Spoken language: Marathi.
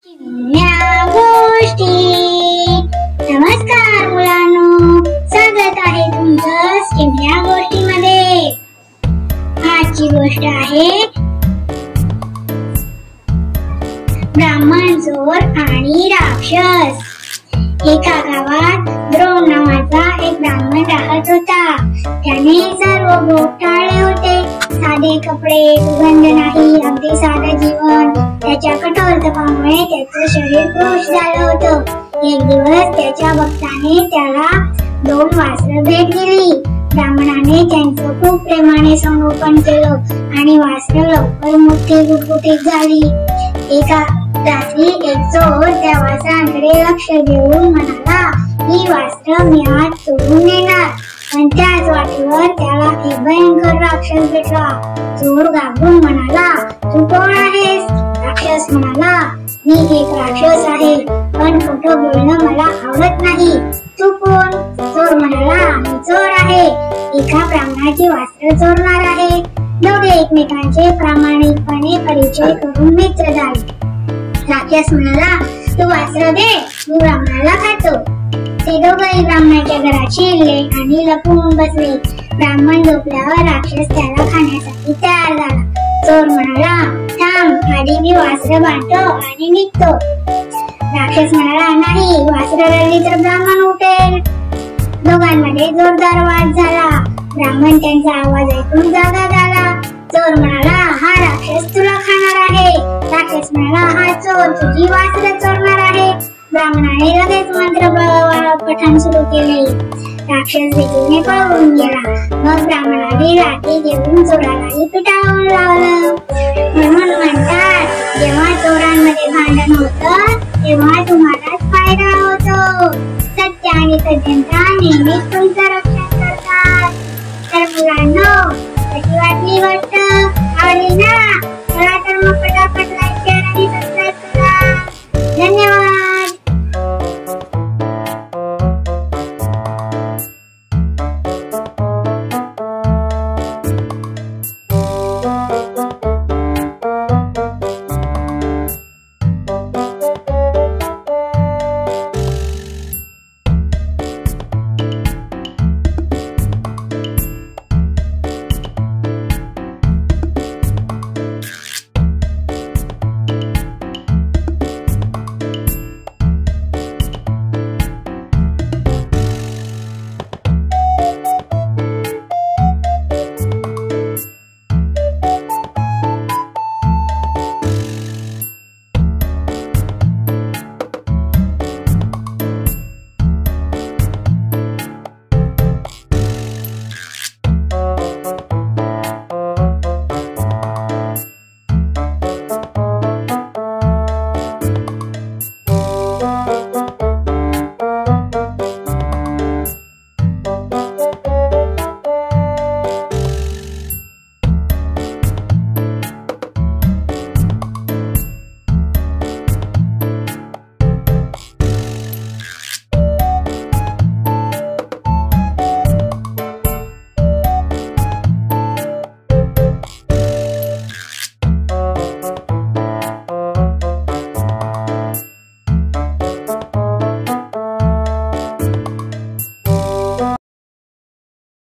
चिमण्या गोष्टी। नमस्कार मुलांनो, स्वागत आहे तुमचं चिमण्या गोष्टी मध्ये। आजची गोष्ट आहे ब्राह्मण, चोर आणि राक्षस। एका गावात द्रोण नावाचा एक ब्राह्मण राहत होता। त्याने सर्व भोग टाळले होते। साधे कपडे, सुगंध नाही, अगदी साधे जीवन। त्याच्या कठोर तपामुळे त्याचं शरीर कृश झालं होतं। एक दिवस त्याच्या भक्ताने त्याला 2 वासरं भेट दिली। ब्राह्मणाने त्यांचं खूप प्रेमाने संगोपन केलं आणि वासरं लवकर मोठी गुटगुटीत झाली। एका रात्री एक चोर त्या वासरांकडे लक्ष देऊन म्हणाला, ही वासरं मी आज चोरून नेणार। पण त्याच वाटेवर त्याला एक भयंकर राक्षस भेटला। चोर घाबरून म्हणाला, तू कोण आहेस? राक्षस म्हणाला, मी एक राक्षस आहे, पण खोटं बोलणं मला आवडत नाही। तू कोण? चोर म्हणाला, मी चोर आहे, एका ब्राह्मणाची वासरं चोरणार आहे। दोघे एकमेकांचे प्रामाणिकपणे परिचय करून मित्र झाले। राक्षस म्हणाला, तू वासरं दे, मी ब्राह्मणाला खातो। ते दोघेही ब्राह्मणाच्या घरात शिरले आणि लपून बसले। ब्राह्मण झोपल्यावर राक्षस त्याला खाण्यासाठी तयार झाला। चोर म्हणाला, थांब, आधी मी वासरं बांधतो आणि निघतो। राक्षस म्हणाला, नाही, वासरं रडली तर ब्राह्मण उठेल। दोघांमध्ये जोरदार वाद झाला। ब्राह्मण त्यांचा आवाज ऐकून जागा झाला। चोर म्हणाला, हा राक्षस तुला खाणार आहे। राक्षस म्हणाला, हा चोर तुझी वासरं चोरणार आहे। ब्राह्मणाने लगेच मंत्र पठण सुरू केले। राक्षस भीतीने पळून गेला। मग ब्राह्मणाने लाठी घेऊन चोरालाही पिटाळून लावलं। म्हणून म्हणतात, जेव्हा चोरांमध्ये भांडण होतं तेव्हा तुम्हालाच फायदा होतो। सत्य आणि सज्जनता नेहमीच तुमचं रक्षण करतात। तर मुलांनो, कशी वाटली गोष्ट? आवडली ना?